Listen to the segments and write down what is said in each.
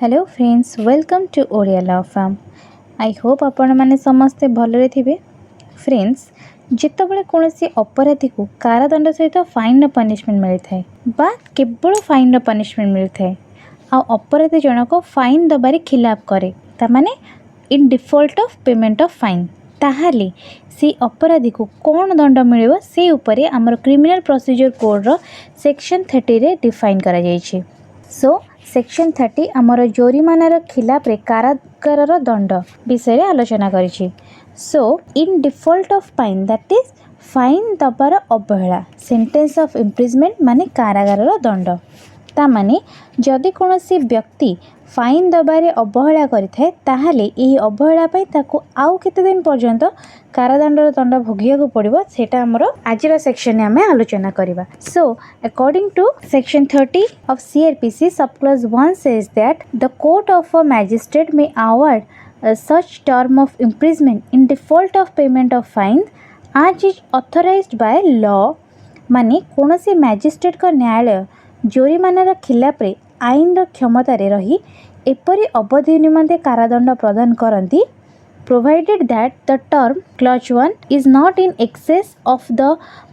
Hello friends, welcome to Odia law firm. I hope आपण मैंने समस्ते भलरे थिबे। फ्रेंड्स, जितेबाला कौन अपराधी को कारादंड सहित फाइन पनिशमेंट मिलता है बा केवल फाइन पनिशमेंट मिलता है आ अपराधी जनक फाइन दबारे खिलाफ करे तामाने in default of payment of fine, ताहाले से अपराधी को कौन दंड मिले से उपरे आमर क्रिमिनल प्रोसीजर कोड रो सेक्शन 30 रे डिफाइन करा जायछि। सो सेक्शन 30 आमर जोरिमानार खिलाफ रे कारागार दंड विषय आलोचना करिछि। So in default of fine that is fine दबार अवहेला सेंटेंस ऑफ इम्प्रिजमेंट माने कारागार दंड। ता माने जदि कौनसी व्यक्ति फाइन दबारे अवहेला करिथाए ताहाले एही अवहेला पई ताको आउ केते दिन पर्यंत कारादंडर दंड भोगिया को पड़िबो सेटा हमर आजिर सेक्शन में हमें आलोचना करिबा। So according to section 30 of CrPC sub clause 1 says that the court of a magistrate may award such term of imprisonment in default of payment of fine as is authorized by law। माने कौनसी magistrate का न्यायालय जोरिमानार खिलाफ रे आईन क्षमता रे रही एपरी अवधि निमंते कारादंड प्रदान करती provided that the term clause 1 is not in excess of the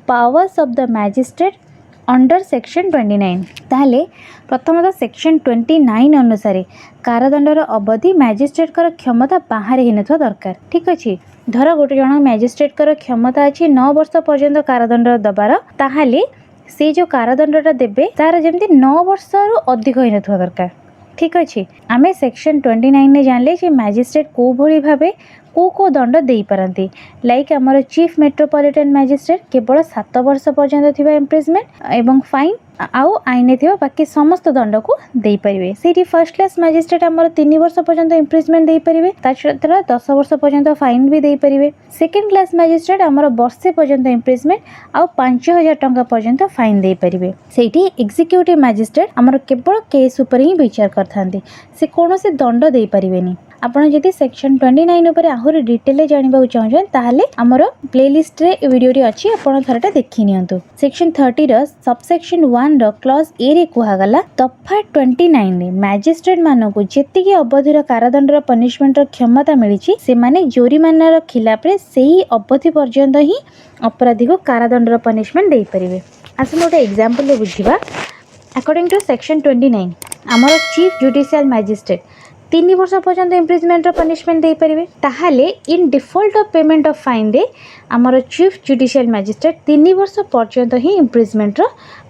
powers of the magistrate under section 29। ताहले प्रथमतः सेक्शन 29 अनुसार कारादंडर अवधि मैजिस्ट्रेट कर क्षमता बाहर ही नथवा दरकार। ठीक अच्छे, धर गोटे जन मैजिस्ट्रेट कर क्षमता अच्छी 9 वर्ष पर्यंत कारादंड दबार, ताहले से जो कारादंडटा देबे तार जमती 9 वर्ष रु अधिक ही नथवा दरकार। ठीक अच्छे, आमे सेक्शन 29 ने जानले जे मैजिस्ट्रेट को भली भाबे को दंड दे पारती। लाइक आमर चीफ मेट्रोपॉलिटन मैजिस्ट्रेट केवल 7 वर्ष पर्यंत थिबा इम्प्रिजमेंट एवं फाइन आउ आईने थिबा बाकी समस्त दंड को दे परिवे। सेठी फर्स्ट क्लास मैजिस्ट्रेट आमर 3 वर्ष पर्यंत इम्प्रिजमेंट दे परिवे, ता छडा 10 वर्ष पर्यंत फाइन भी दे परिवे। सेकंड क्लास मैजिस्ट्रेट आमर वर्षे पर्यंत इम्प्रिजमेंट आउ 5000 टंका पर्यंत फाइन दे परिवे। सेठी एग्जीक्यूटिव मैजिस्ट्रेट आमर केवल केस ऊपर ही विचार करथांती, से कोनोसे दंड दे परिवेनी। आपण जदि सेक्शन 29 ऊपर आहुरी डिटेल जानबा चाहछन ताहले हमर प्लेलिस्ट रे वीडियो रे अछि, आपण थरटा देखि नियंतु। सेक्शन 30 रो सबसेक्शन 1 रो क्लॉज ए रे कुहा गला दफा 29 रे मैजिस्ट्रेट मानको को जेतिकी अवधिर कारादंडर पनिशमेंट रो क्षमता मिलिछि से माने जोरिमानार खिलाफ रे सेही अवधि पर्यंत ही अपराधी को कारादंडर पनिशमेंट दे परिवे। आसन गोटे एग्जांपल ले बुझिबा। अकॉर्डिंग टू सेक्शन 29 हमर चीफ जुडिशियल मैजिस्ट्रेट 3 वर्ष पर्यंत इम्प्रिजमेंट पनिशमेंट दे परिवे, ताहाले in default of payment of fine दे आमर चीफ जुडिशियल मैजिस्ट्रेट 3 वर्ष पर्यंत ही इम्प्रिजमेंट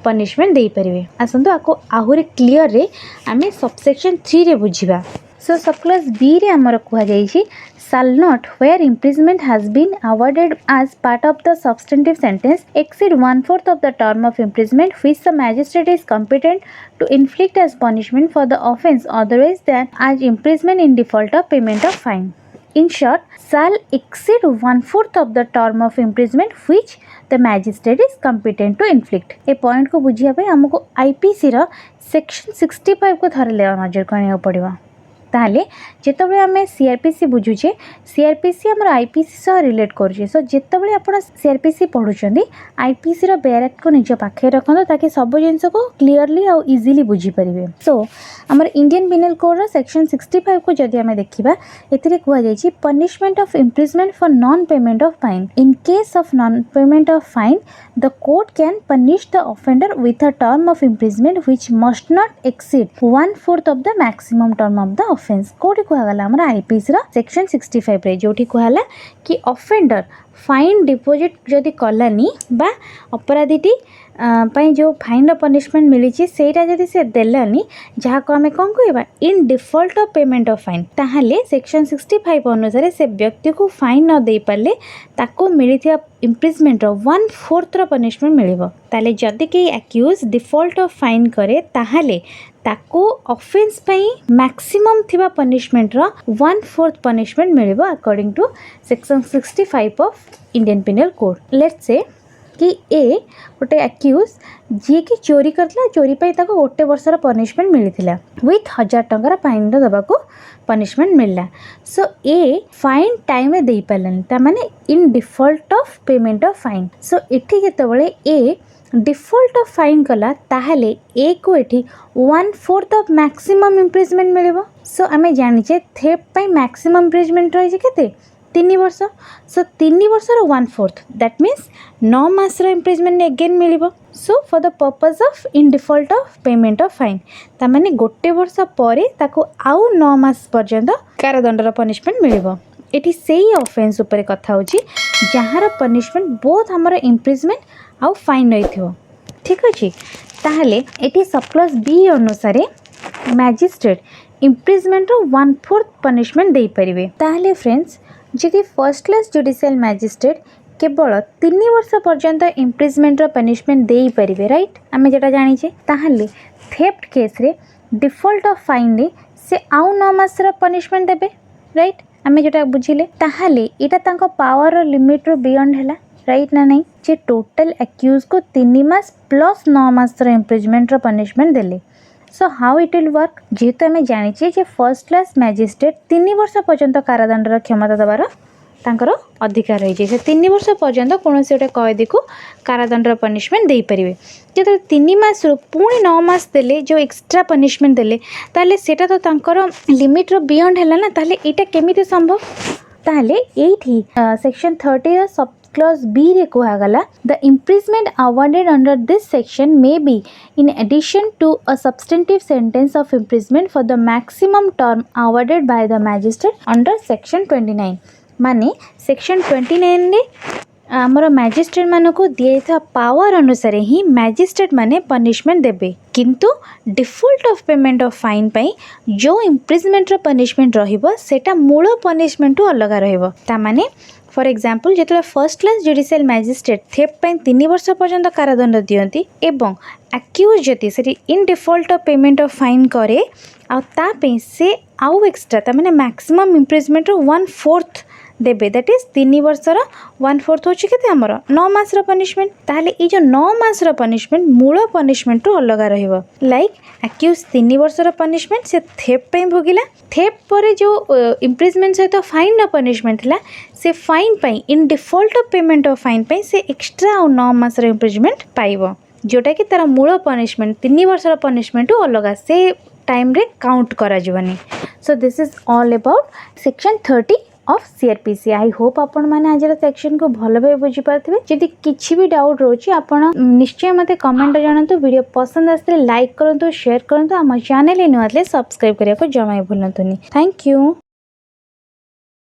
पनिशमेंट दे परिवे। आसंतु आको आहुरी क्लियर रे आमे सबसेक्शन 3 रे बुझिबा। सो सब क्लास बी रे आमर कुहा जाईछि shall not where imprisonment has been awarded as part of the substantive sentence exceed 1/4 of the term of imprisonment which the magistrate is competent to inflict as punishment for the offence otherwise than as imprisonment in default of payment of fine। In short, shall exceed 1/4 of the term of imprisonment which the magistrate is competent to inflict। A point को बुझिया पे हमको IPC रो section 65 को थरले नजर करने पड़िबा। ताहले जेतबले आमे CrPC बुझुचे, CrPC हमर आईपीसी सह रिलेट करूचे। सो जेतबले आपण सीआरपीसी पढुचंदी आईपीसी रो बेरेट को निज पाखे रखंदो ताकि सब जिंस को क्लियरली और इजीली बुझी परिबे। सो हमर इंडियन पिनल कोड रो सेक्शन 65 को जदि आमे देखिबा, एथिरे कुआ जाईछि punishment of imprisonment for non payment of fine. In case of non payment of fine the court can punish the offender with a term of imprisonment which must not exceed 1/4 of the maximum term of the offence. कोडी कुहागला हमर IPC रा section 65 रे जोठी कुहाला कि offender fine deposit जदि कलानी बा अपराधीटी पई जो फाइन रो पनिशमेंट मिलिछि सेटा जदि से देलानी जहा को हमें कोन कहबा in default of payment of fine, ताहाले सेक्शन 65 अनुसार से व्यक्ति को फाइन न दे पाले ताको मिलिथिया इम्प्रिजमेंट रो 1/4 रो पनिशमेंट मिलिबो। ताले जदि के एक्यूज डिफॉल्ट ऑफ फाइन करे ताहाले ताको ऑफेंस पई मैक्सिमम थिबा पनिशमेंट रो 1/4 पनिशमेंट मिलिबो according to section 65 of Indian penal code. Let's say कि ए गोटे एक्यूज जी की चोरी करला, चोरी पाई ताको गोटे वर्षर पनिशमेंट मिलिथिला विथ 1000 टंकार फाइन दबा को पनिशमेंट मिलला। सो ए फाइन टाइम में दे पालन ता माने in default of payment of fine. So एठी केतबळे ए डिफॉल्ट ऑफ फाइन कला ताहले ए को एठी 1/4 ऑफ मैक्सिमम इम्प्रिजमेंट मिलिबो। सो आमे जानिचे थेफ्ट पई मैक्सिमम इम्प्रिजमेंट रही केते 3 वर्ष। सो 3 वर्षर 1/4 दैट मीन्स 9 मासर इम्प्रिजमेंट अगेन मिलिबो। So for the purpose of in default of payment of fine ता माने गोटे वर्ष परे ताको आउ 9 मास पर्यंत कारादंडर पनिशमेंट मिलिबो। एटी सेही ऑफेंस ऊपर कथा होची जहार पनिशमेंट बोथ हमर इम्प्रिजमेंट आउ फाइन रहिथियो। ठीक अछि ताहले एटी सब क्लॉज बी अनुसार मैजिस्ट्रेट इम्प्रिजमेंट रो 1/4 पनिशमेंट दे परिबे। ताहले फ्रेंड्स जदि फर्स्ट क्लास जुडिशियल मैजिस्ट्रेट केवल 3 वर्ष पर्यंत इम्प्रिजमेंट रो पनिशमेंट दे परिबे राइट आमे जेटा जानिचे। ताहले थेफ्ट केस रे डिफॉल्ट ऑफ फाइन रे से आउ 9 मास रो पनिशमेंट देबे राइट आमे जेटा बुझिले। ताहले एटा तांको पावर और लिमिट रो बियॉन्ड हैला राइट ना नहीं जे टोटल एक्यूज को 3 मास प्लस 9 मास रो इम्प्रिजमेंट रो पनिशमेंट देले। So how it will work जेहेतु आमे जानिचे जे फर्स्ट क्लास मैजिस्ट्रेट 3 वर्ष पर्यंत कारादंडर क्षमता देवार तांकर अधिकार रही से 3 वर्ष पर्यंत कौन से गोटे कैदी को कारादंडर पनिशमेंट दे पारे। जो 3 मास पुणी 9 मास देले जो एक्स्ट्रा पनिशमेंट देले ताले सेटा तो तांकर लिमिट रो बियॉन्ड हैला ना ताले एटा केमिति संभव। ताले एठी सेक्शन 30 सब क्लॉज बी रे कहा गला the imprisonment awarded under this section may be in addition to a substantive sentence of imprisonment for the maximum term awarded by the magistrate under section 29 माने सेक्शन 29 रे आमर magistrate मानक दिया power अनुसार ही magistrate माने पनिशमेंट देबे किंतु default of payment of fine पई जो इम्प्रिजमेंट रो पनिशमेंट रहिबो सेटा मूल पनिशमेंट टू अलग रहिबो। ता माने फॉर एग्जांपल जेतला first class judicial magistrate theft पई 3 वर्ष पर्यंत कारादंड दियंती एवं एक्यूज जति से इन default of payment of fine करे आ ता पे से आउ एक्स्ट्रा ता माने मैक्सिमम इम्प्रिजमेंट रो 1/4 देबे दैट इज 3 वर्षर 1/4 होची केते हमर 9 मास रो पनिशमेंट। ताहले ए जो 9 मास रो पनिशमेंट मूल पनिशमेंट तो अलग रहिबो। लाइक एक्यूज 3 वर्षर पनिशमेंट से थेफ्ट पे भोगिला थेफ्ट परे जो इम्प्रिजमेंट सहित फाइन रो पनिशमेंट हला से फाइन पई इन default of payment of fine पई से एक्स्ट्रा 9 मास रो इम्प्रिजमेंट पाइबो जोटा कि तार मूल पनिशमेंट 3 वर्षर पनिशमेंट तो अलग से टाइम रे काउंट करा जवनी। So this is all about section 30 of CrPC. I hope आपण माने आज सेक्शन को भल भाव बुझी पारथिबे। जदि किछि भी डाउट रोची आपण निश्चय मते कमेंट जानंतु। वीडियो पसंद आस्ते लाइक करंतु शेयर करंतु। हम चैनल न्यू आतले सब्सक्राइब करिया को जमाई भूलंतुनी। Thank you.